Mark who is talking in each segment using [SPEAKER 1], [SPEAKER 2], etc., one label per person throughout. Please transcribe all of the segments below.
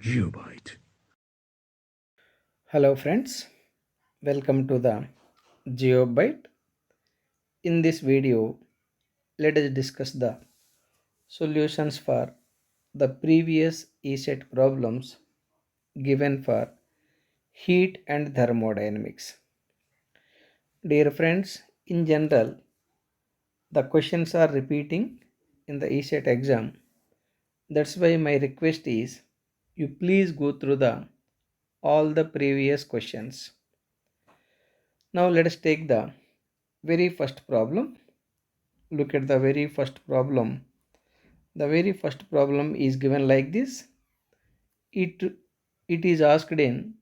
[SPEAKER 1] Geobyte.
[SPEAKER 2] Hello friends, welcome to the GeoByte. In this video, let us discuss the solutions for the previous ESET problems given for heat and thermodynamics. Dear friends, in general, the questions are repeating in the ESET exam. That's why my request is you please go through the all the previous questions. Now let us take the very first problem. Look at the very first problem. The very first problem is given like this. It is asked in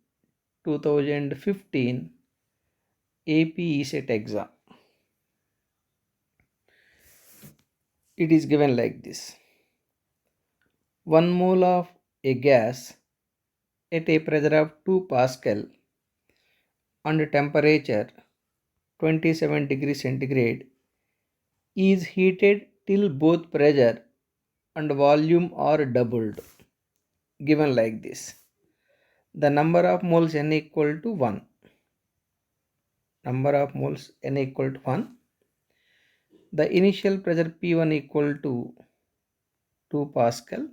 [SPEAKER 2] 2015 AP ESET exam. It is given like this. 1 mole of a gas at a pressure of 2 Pascal and temperature 27 degrees centigrade is heated till both pressure and volume are doubled. Given like this. The number of moles n equal to 1. Number of moles n equal to 1. The initial pressure P1 equal to 2 Pascal.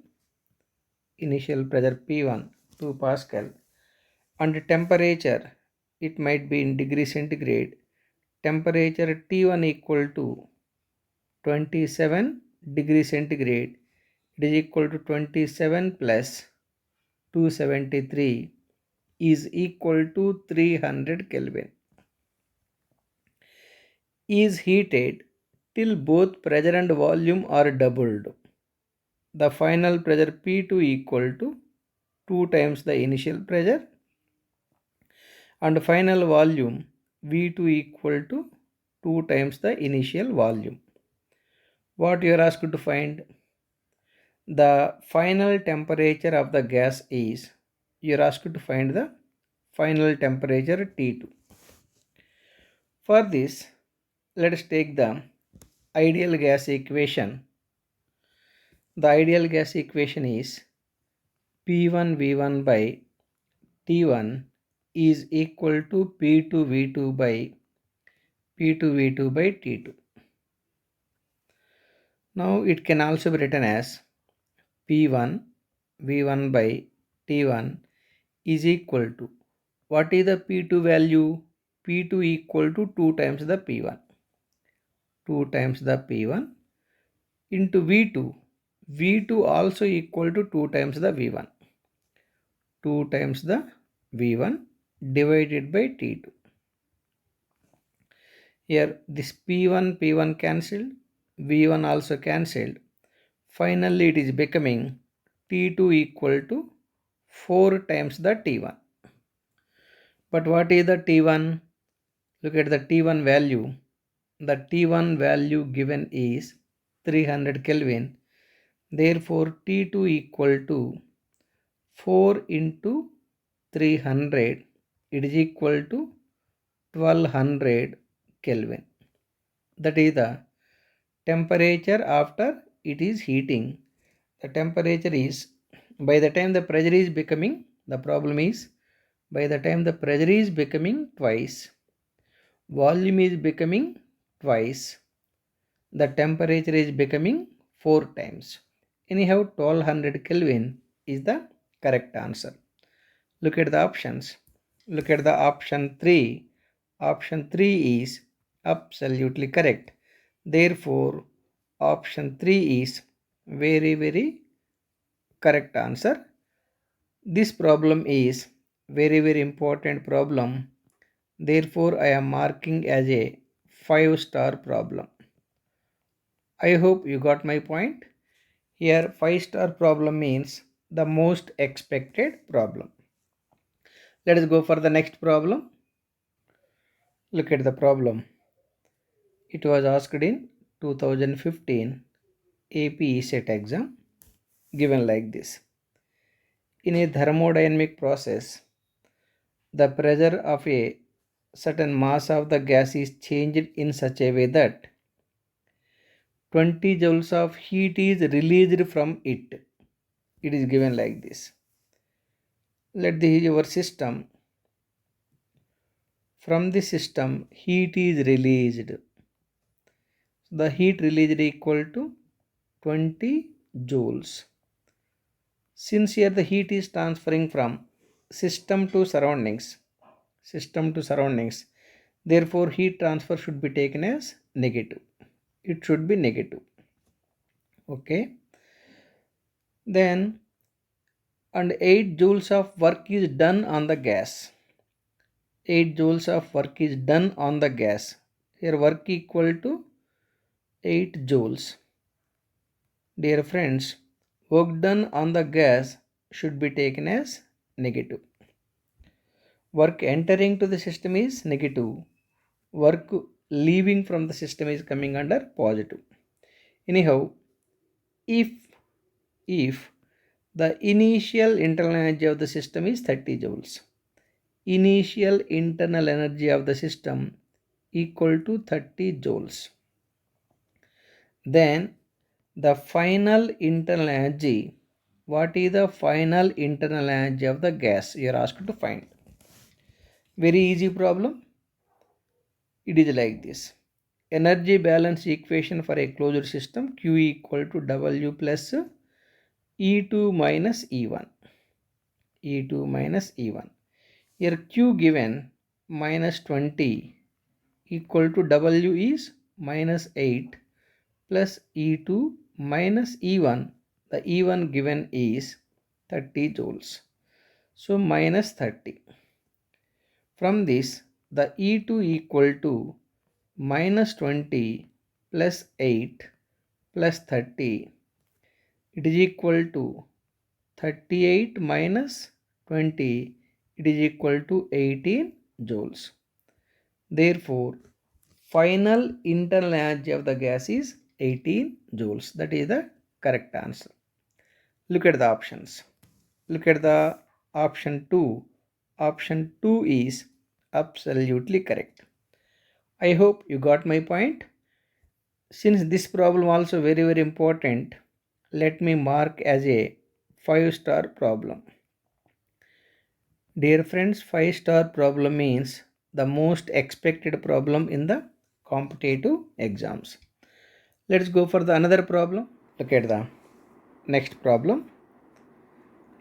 [SPEAKER 2] Initial pressure P1 2 Pascal. And temperature, it might be in degree centigrade. Temperature T1 equal to 27 degree centigrade. It is equal to 27 plus 273 is equal to 300 Kelvin. Is heated till both pressure and volume are doubled. The final pressure P2 equal to 2 times the initial pressure and final volume V2 equal to 2 times the initial volume. What you are asked to find? The final temperature of the gas is, you are asked to find the final temperature T2. For this, let us take the ideal gas equation. The ideal gas equation is P1 V1 by T1 is equal to P2 V2 by P2 V2 by T2. Now it can also be written as P1 V1 by T1 is equal to, what is the P2 value? P2 equal to 2 times the P1. 2 times the P1 into V2. V2 also equal to 2 times the V1. 2 times the V1 divided by T2. Here this P1 cancelled, V1 also cancelled. Finally it is becoming T2 equal to 4 times the T1. But what is the T1? Look at the T1 value. The T1 value given is 300 Kelvin. Therefore T2 equal to 4 into 300. It is equal to 1200 Kelvin. That is the temperature after it is heating. The temperature is, by the time the pressure is becoming, the problem is, by the time the pressure is becoming twice, volume is becoming twice, the temperature is becoming 4 times. Anyhow, 1200 Kelvin is the correct answer. Look at the options. Look at the option 3. Option 3 is absolutely correct. Therefore, option 3 is very correct answer. This problem is very important problem. Therefore, I am marking as a 5-star problem. I hope you got my point. Here 5-star problem means the most expected problem. Let us go for the next problem. Look at the problem. It was asked in 2015 AP ESET exam, given like this. In a thermodynamic process, the pressure of a certain mass of the gas is changed in such a way that 20 joules of heat is released from it. It is given like this. Let this is your system. From the system, heat is released. The heat released equal to 20 joules. Since here the heat is transferring from system to surroundings, therefore heat transfer should be taken as negative. It should be negative. Okay. Then, and 8 joules of work is done on the gas. 8 joules of work is done on the gas. Here work equal to 8 joules. Dear friends, work done on the gas should be taken as negative. Work entering to the system is negative. Work leaving from the system is coming under positive. Anyhow, if the initial internal energy of the system is 30 joules, initial internal energy of the system equal to 30 joules, then the final internal energy, what is the final internal energy of the gas, you are asked to find. Very easy problem. It is like this. Energy balance equation for a closed system, Q equal to W plus E2 minus E1. E2 minus E1. Here Q given minus 20 equal to W is minus 8 plus E2 minus E1. The E1 given is 30 joules. So minus 30. From this, the E2 equal to minus 20 plus 8 plus 30. It is equal to 38 minus 20. It is equal to 18 joules. Therefore, final internal energy of the gas is 18 joules. That is the correct answer. Look at the options. Look at the option 2. Option 2 is absolutely correct. I hope you got my point. Since this problem also very important, let me mark as a 5-star problem. Dear friends, 5-star problem means the most expected problem in the competitive exams. Let's go for the another problem. Look at the next problem.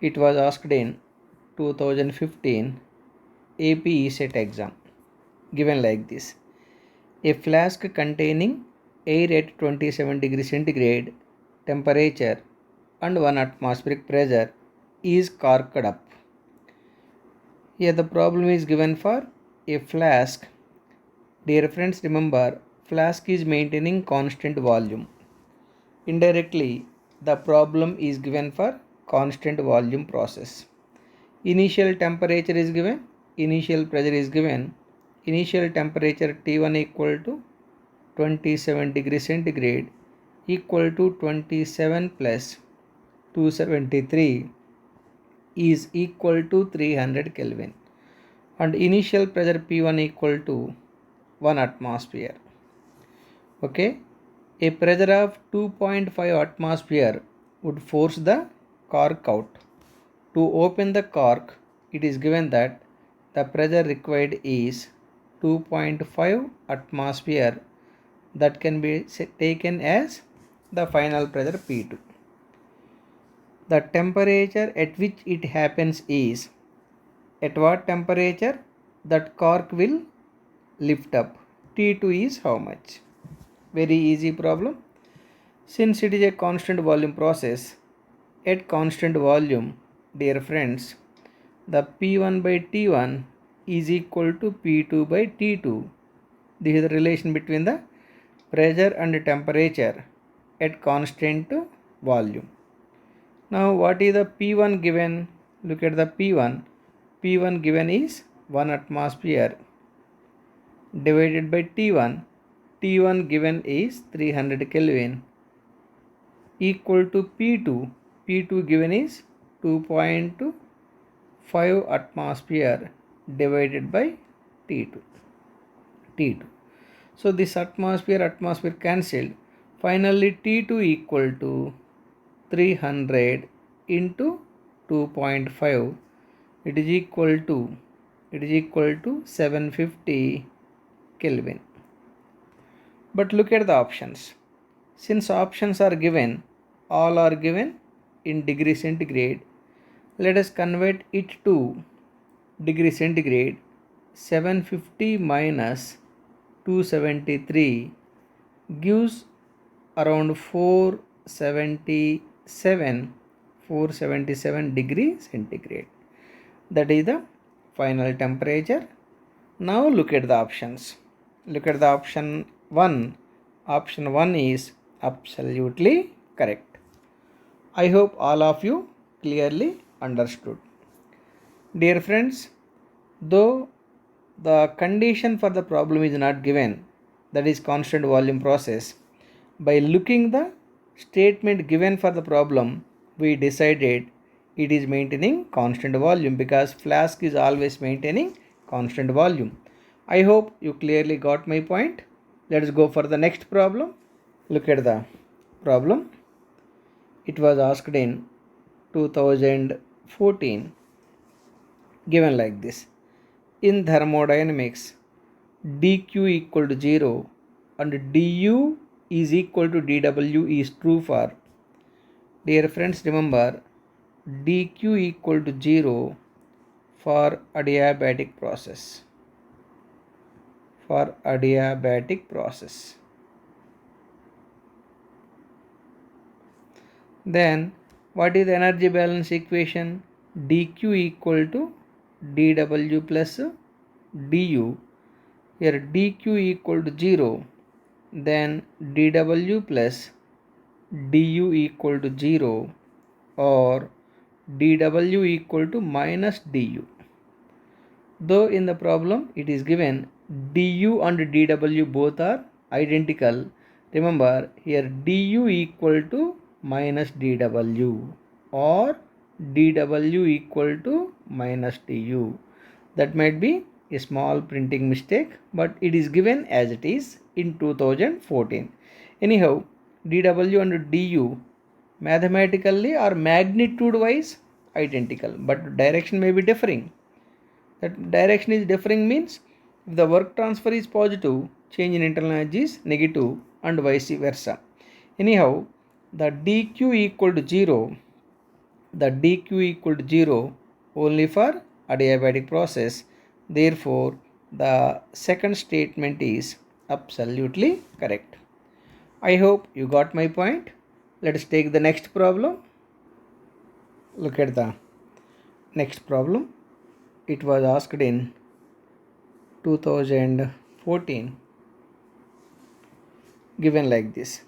[SPEAKER 2] It was asked in 2015 AP ESET exam. Given like this. A flask containing air at 27 degrees centigrade temperature and 1 atmospheric pressure is corked up. Here the problem is given for a flask. Dear friends, remember, flask is maintaining constant volume. Indirectly, the problem is given for constant volume process. Initial temperature is given, initial pressure is given. Initial temperature T1 equal to 27 degrees centigrade equal to 27 plus 273 is equal to 300 Kelvin, and initial pressure P1 equal to 1 atmosphere. Okay, a pressure of 2.5 atmosphere would force the cork out. To open the cork, it is given that the pressure required is 2.5 atmosphere. That can be taken as the final pressure P2. The temperature at which it happens is, at what temperature that cork will lift up. T2 is how much? Very easy problem. Since it is a constant volume process, at constant volume, dear friends, the P1 by T1 is equal to P2 by T2. This is the relation between the pressure and temperature at constant volume. Now what is the P1 given? Look at the P1. P1 given is 1 atmosphere divided by T1. T1 given is 300 Kelvin equal to P2. P2 given is 2.5 atmosphere divided by T2. So this atmosphere cancelled. Finally T2 equal to 300 into 2.5. it is equal to 750 Kelvin. But look at the options. Since options are given, all are given in degree centigrade, let us convert it to degree centigrade. 750 minus 273 gives around 477 degree centigrade. That is the final temperature. Now look at the options. Look at the option 1. Option 1 is absolutely correct. I hope all of you clearly understood. Dear friends, though the condition for the problem is not given, that is constant volume process, by looking the statement given for the problem, we decided it is maintaining constant volume because flask is always maintaining constant volume. I hope you clearly got my point. Let us go for the next problem. Look at the problem. It was asked in 2014, given like this. In thermodynamics, dq equal to 0 and du is equal to dw is true for, dear friends, remember dq equal to 0 for adiabatic process. Then what is the energy balance equation? dq equal to dw plus du. Here dq equal to 0, then dw plus du equal to 0 or dw equal to minus du. Though in the problem it is given du and dw both are identical, remember here du equal to minus dw or dw equal to minus du. That might be a small printing mistake, but it is given as it is in 2014. Anyhow, dw and du mathematically or magnitude wise identical, but direction may be differing. That direction is differing means if the work transfer is positive, change in internal energy is negative and vice versa. Anyhow, the dq equal to 0, only for adiabatic process. Therefore, the second statement is absolutely correct. I hope you got my point. Let us take the next problem. Look at the next problem. It was asked in 2014, given like this.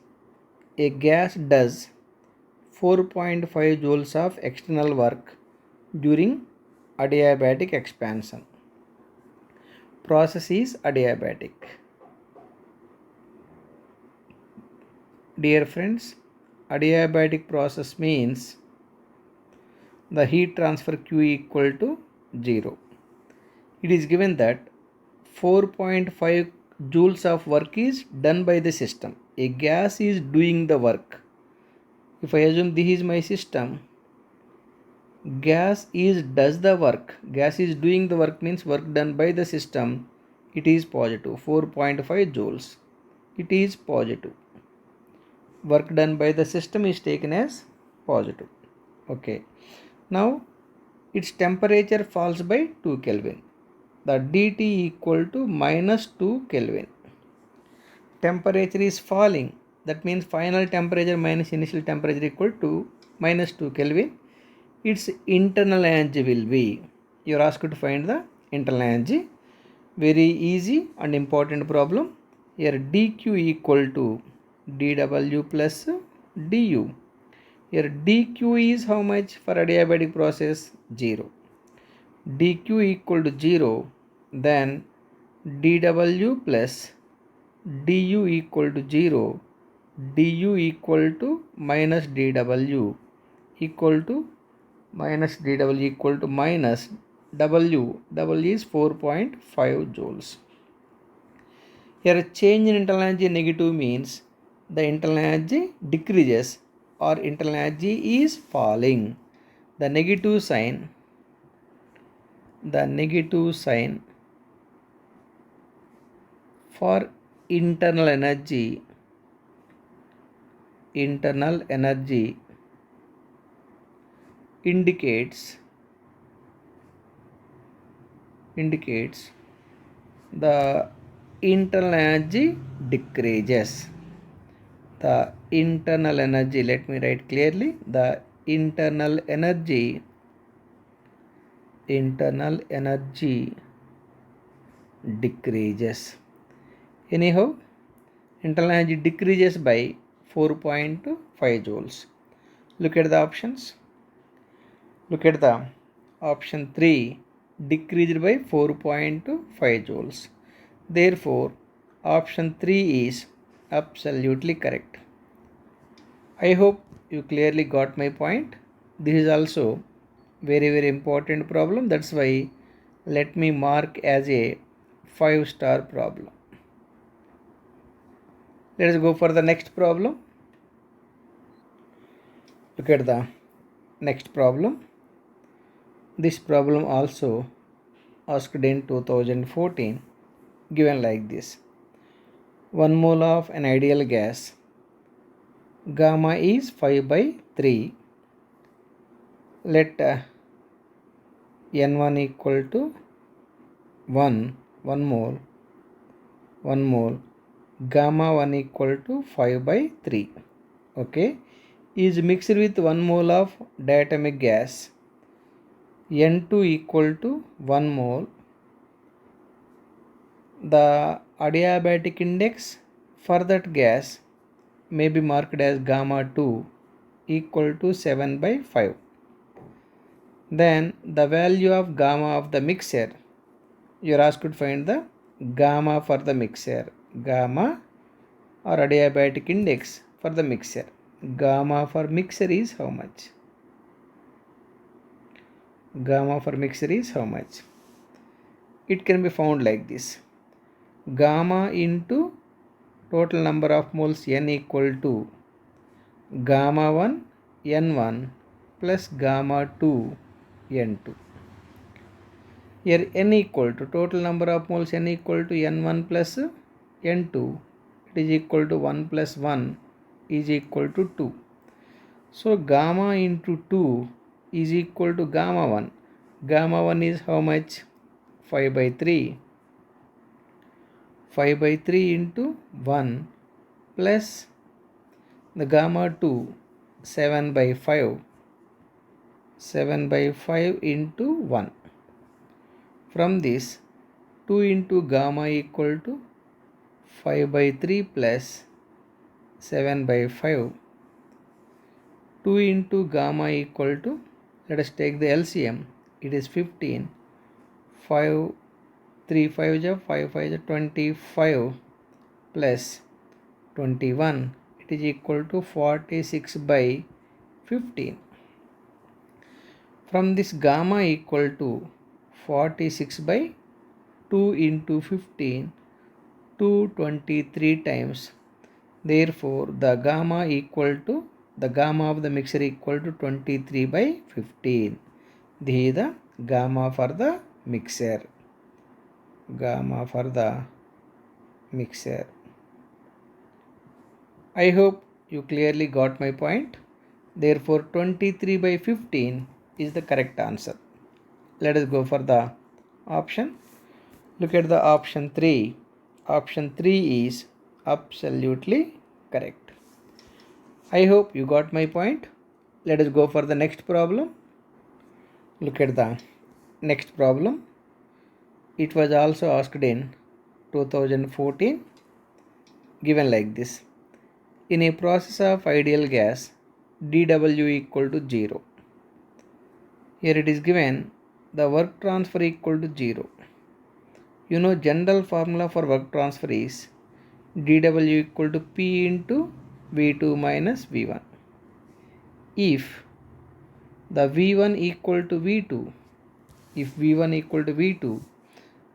[SPEAKER 2] A gas does 4.5 joules of external work during adiabatic expansion. Process is adiabatic. Dear friends, adiabatic process means the heat transfer Q equal to 0. It is given that 4.5 joules of work is done by the system. A gas is doing the work. If I assume this is my system, gas does the work. Gas is doing the work means work done by the system. It is positive, 4.5 joules. It is positive. Work done by the system is taken as positive. Okay. Now its temperature falls by 2 Kelvin. The dt equal to minus 2 Kelvin. Temperature is falling. That means final temperature minus initial temperature equal to minus 2 Kelvin. Its internal energy will be, you are asked to find the internal energy. Very easy and important problem. Here dq equal to dw plus du. Here dq is how much for adiabatic process? 0. dq equal to 0, then dw plus du equal to 0, du equal to minus dw equal to minus dw equal to minus w is 4.5 joules. Here change in internal energy negative means the internal energy decreases or internal energy is falling. The negative sign the negative sign for internal energy indicates the internal energy decreases. The internal energy, let me write clearly, the internal energy decreases. Anyhow, internal energy decreases by 4.5 joules. Look at the options. Look at the option 3, decreased by 4.5 joules. Therefore, option 3 is absolutely correct. I hope you clearly got my point. This is also very important problem. That's why let me mark as a 5-star problem. Let us go for the next problem. Look at the next problem. This problem also asked in 2014, given like this. 1 mole of an ideal gas, gamma is 5/3. Let N1 equal to 1 mole, gamma 1 equal to 5/3. Okay, is mixed with 1 mole of diatomic gas, N2 equal to 1 mole. The adiabatic index for that gas may be marked as gamma 2 equal to 7/5. Then the value of gamma of the mixture, you are asked to find the gamma for the mixture, gamma or adiabatic index for the mixture. Gamma for mixture is how much? Gamma for mixture is how much? It can be found like this. Gamma into total number of moles N equal to gamma 1 N1 plus gamma 2 N2. Here N equal to total number of moles N equal to N1 plus N2. It is equal to 1 plus 1 is equal to 2. So gamma into 2 is equal to gamma 1. Gamma 1 is how much? 5/3. 5/3 into 1 plus the gamma 2, 7/5. 7/5 into 1. From this, 2 into gamma equal to 5/3 plus 7/5. 2 into gamma equal to, let us take the LCM, it is 15. 5, 3 5 is 5 5 is 25 plus 21, it is equal to 46/15. From this gamma equal to 46/2 into 15, 223 times. Therefore, the gamma equal to, the gamma of the mixture equal to 23/15. This is the gamma for the mixture. Gamma for the mixture. I hope you clearly got my point. Therefore, 23/15 is the correct answer. Let us go for the option. Look at the option 3. Option 3 is absolutely correct. I hope you got my point. Let us go for the next problem. Look at the next problem. It was also asked in 2014, given like this. In a process of ideal gas, dW equal to 0. Here it is given the work transfer equal to 0. You know, general formula for work transfer is dW equal to P into V2 minus V1. If the V1 equal to V2, if V1 equal to V2,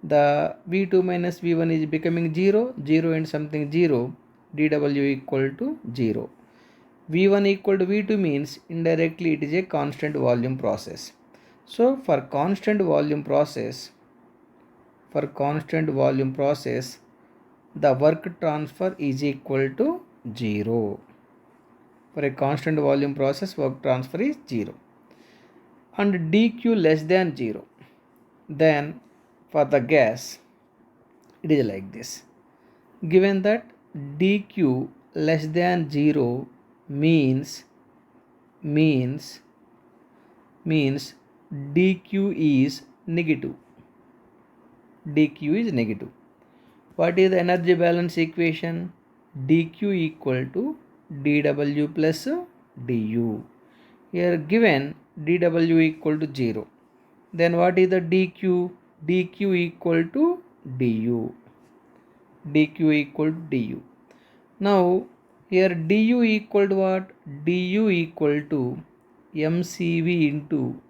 [SPEAKER 2] the V2 minus V1 is becoming 0, 0 and something 0, dW equal to 0. V1 equal to V2 means indirectly it is a constant volume process. So for constant volume process, the work transfer is equal to 0. For a constant volume process, work transfer is 0 and dq less than 0. Then for the gas, it is like this. Given that dq less than 0 means dq is negative. What is the energy balance equation? dq equal to dw plus du. Here given dw equal to 0. Then what is the dq? dq equal to du. Now here du equal to what? du equal to mcv into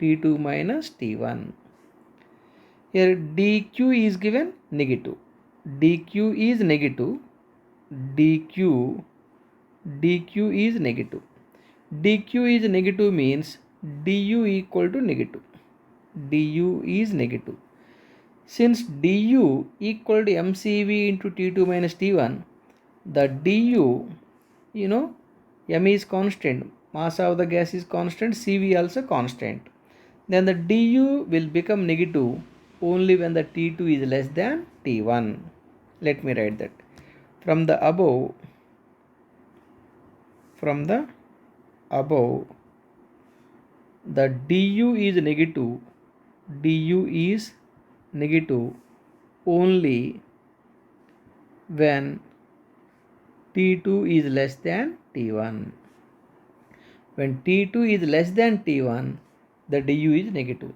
[SPEAKER 2] T2 minus T1. Here dq is given negative. dq is negative. dq is negative. dq is negative means du equal to negative. du is negative. Since du equal to mcv into T2 minus T1, the du, m is constant, mass of the gas is constant, cv also constant. Then the du will become negative only when the T2 is less than T1. Let me write that. From the above, the du is negative only when T2 is less than T1. When T2 is less than T1, the du is negative.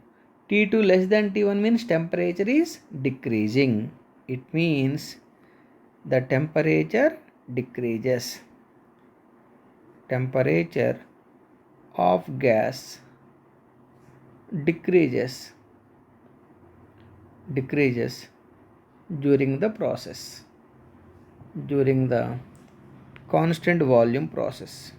[SPEAKER 2] T2 less than T1 means temperature is decreasing. It means the temperature decreases. Temperature of gas decreases during the process, during the constant volume process.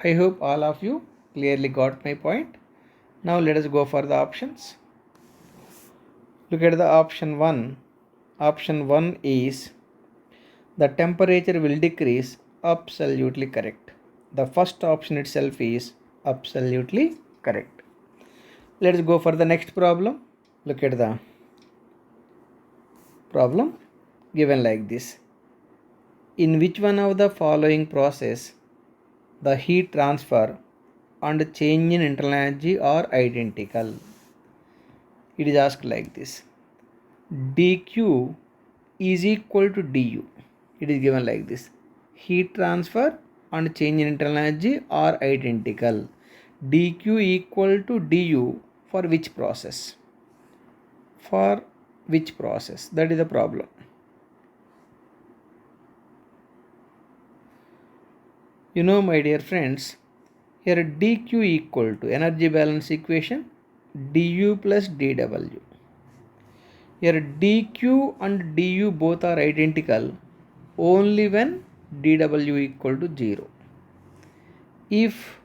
[SPEAKER 2] I hope all of you clearly got my point. Now let us go for the options. Look at the option 1. Option 1 is the temperature will decrease. Absolutely correct. The first option itself is absolutely correct. Let's go for the next problem. Look at the problem given like this. In which one of the following process the heat transfer and change in internal energy are identical? It is asked like this. dq is equal to du. It is given like this. Heat transfer and change in internal energy are identical. dq equal to du for which process? For which process? That is the problem. My dear friends, here dq equal to energy balance equation du plus dw. Here dq and du both are identical only when dw equal to 0. If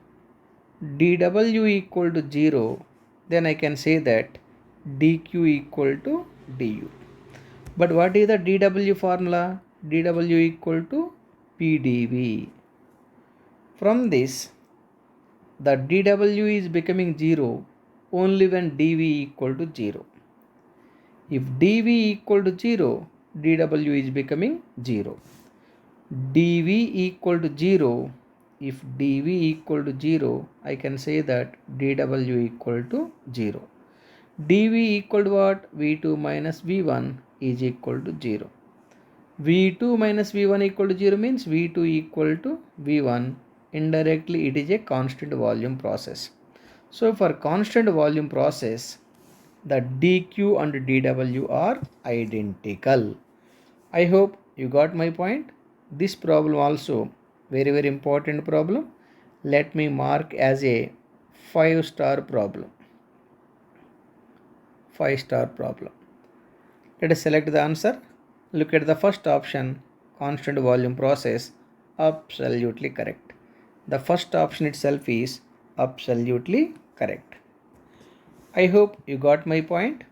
[SPEAKER 2] dw equal to 0, then I can say that dq equal to du. But what is the dw formula? dw equal to pdv. From this, the dw is becoming 0 only when dv equal to 0. If dv equal to 0, dw is becoming 0. dv equal to 0, if dv equal to 0, I can say that dw equal to 0. dv equal to what? v2 minus v1 is equal to 0. v2 minus v1 equal to 0 means v2 equal to v1. Indirectly, it is a constant volume process. So for constant volume process, the dq and dw are identical. I hope you got my point. This problem also very important problem. Let me mark as a 5-star problem. 5-star problem. Let us select the answer. Look at the first option, constant volume process, absolutely correct. The first option itself is absolutely correct. I hope you got my point.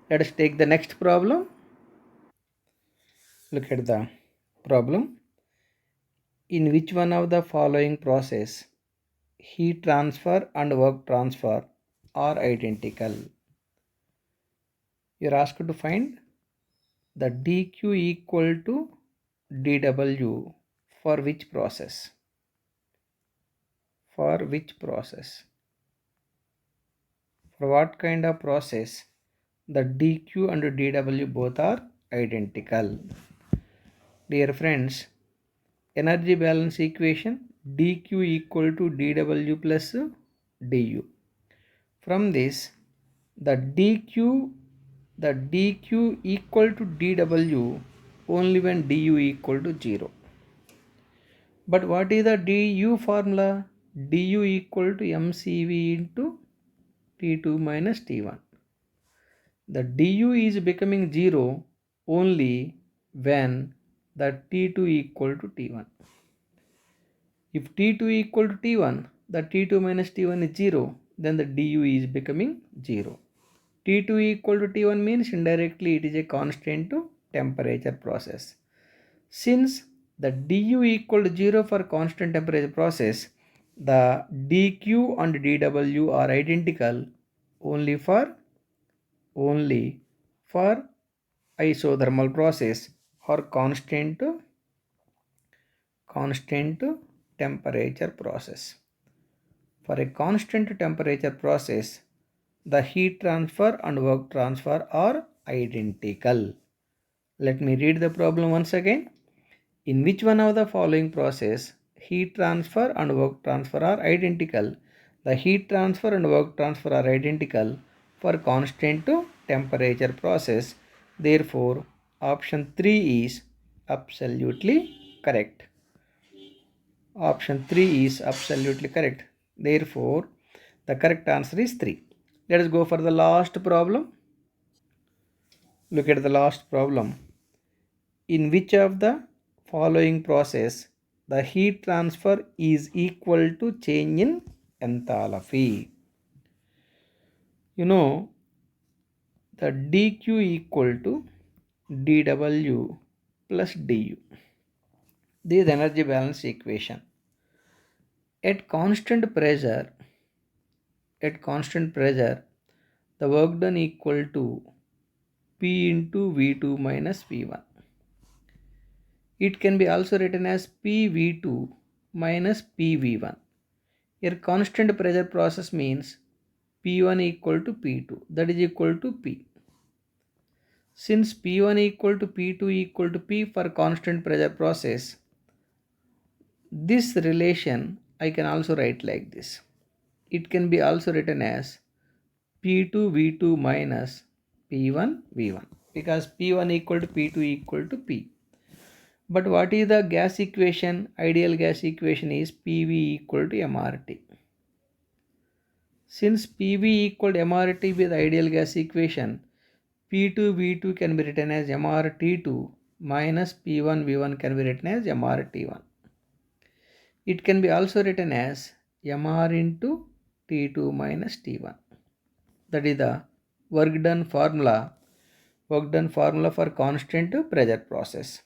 [SPEAKER 2] Let us take the next problem. Look at the problem. In which one of the following process heat transfer and work transfer are identical? You are asked to find the dq equal to dw for which process? For which process? For what kind of process the dq and dw both are identical? Dear friends, energy balance equation dq equal to dw plus du. From this, the dq equal to dw only when du equal to 0. But what is the du formula? Du equal to mcv into T2 minus T1. The du is becoming 0 only when the T2 equal to T1. If T2 equal to T1, the T2 minus T1 is 0, then the du is becoming 0. T2 equal to T1 means indirectly it is a constant to temperature process. Since the du equal to 0 for constant temperature process, the dq and dw are identical only for isothermal process or constant temperature process. For a constant temperature process, the heat transfer and work transfer are identical. Let me read the problem once again. In which one of the following process heat transfer and work transfer are identical? The heat transfer and work transfer are identical for constant temperature process. Therefore, option 3 is absolutely correct. Option 3 is absolutely correct. Therefore, the correct answer is 3. Let us go for the last problem. Look at the last problem. In which of the following process the heat transfer is equal to change in enthalpy? You know, the dq equal to dw plus du. This is energy balance equation. At constant pressure, the work done equal to P into V2 minus V1. It can be also written as PV2 minus PV1. Here constant pressure process means P1 equal to P2, that is equal to P. Since P1 equal to P2 equal to P for constant pressure process, this relation I can also write like this. It can be also written as P2 V2 minus P1 V1 because P1 equal to P2 equal to P. But what is the gas equation? Ideal gas equation is PV equal to MRT. Since PV equal to MRT with ideal gas equation, P2 V2 can be written as MRT2 minus P1 V1 can be written as MRT1. It can be also written as MR into T2 minus T1. That is the work done formula for constant pressure process.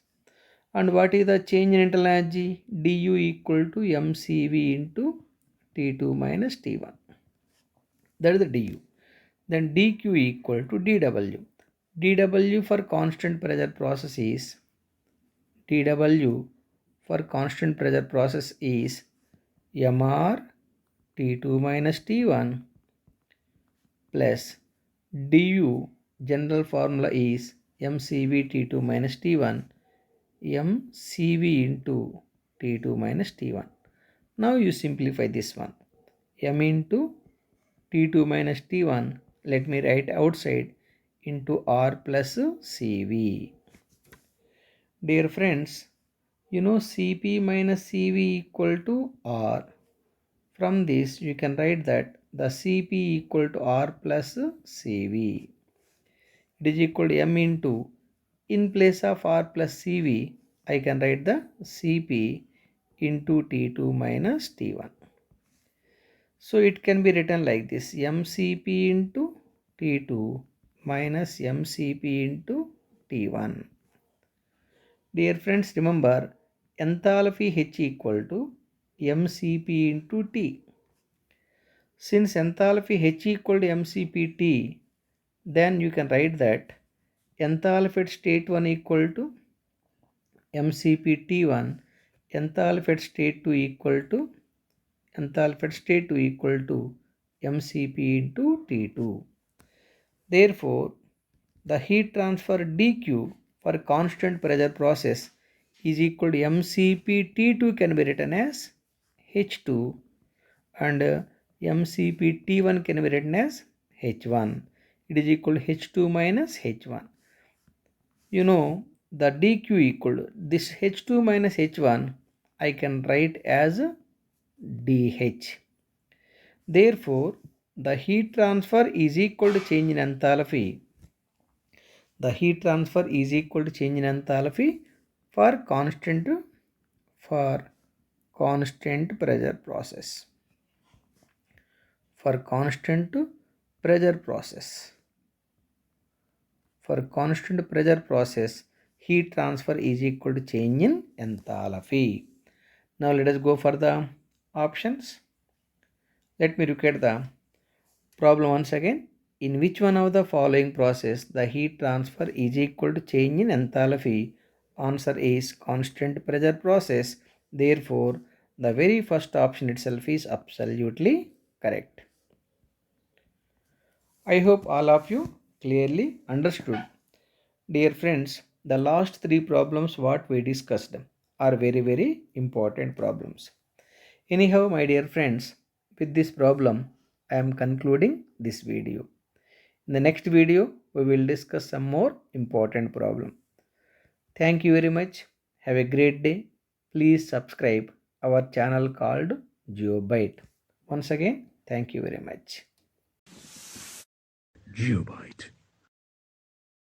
[SPEAKER 2] And what is the change in internal energy? Du equal to mcv into T2 minus T1. That is the du. Then dq equal to dw. dw for constant pressure process is mr T2 minus T1 plus du. General formula is mcv T2 minus T1 mcv into T2 minus T1. Now you simplify this one. M into T2 minus T1, let me write outside into R plus Cv. Dear friends, you know Cp minus Cv equal to R. From this you can write that the Cp equal to R plus Cv. It is equal to M into, in place of R plus Cv, I can write the Cp into T2 minus T1. So it can be written like this: mCp into T2 minus mCp into T1. Dear friends, remember enthalpy H equal to mCp into T. Since enthalpy H equal to mCp/T, then you can write that enthalpy at state 1 equal to mCp/T1, enthalpy at state 2 equal to mCp into T2. Therefore, the heat transfer dQ for constant pressure process is equal to mCp/T2 can be written as H2, and mCp/T1 can be written as H1. It is equal to H2 minus H1. You know the dq equal to this H2 minus H1 I can write as dH. Therefore, the heat transfer is equal to change in enthalpy. The heat transfer is equal to change in enthalpy for constant pressure process. For constant pressure process. For constant pressure process, heat transfer is equal to change in enthalpy. Now let us go for the options. Let me look at the problem once again. In which one of the following process the heat transfer is equal to change in enthalpy? Answer is constant pressure process. Therefore, the very first option itself is absolutely correct. I hope all of you clearly understood. Dear friends, the last three problems what we discussed are very important problems. Anyhow, my dear friends, with this problem, I am concluding this video. In the next video, we will discuss some more important problem. Thank you very much. Have a great day. Please subscribe our channel called GeoByte. Once again, thank you very much.
[SPEAKER 1] GeoByte.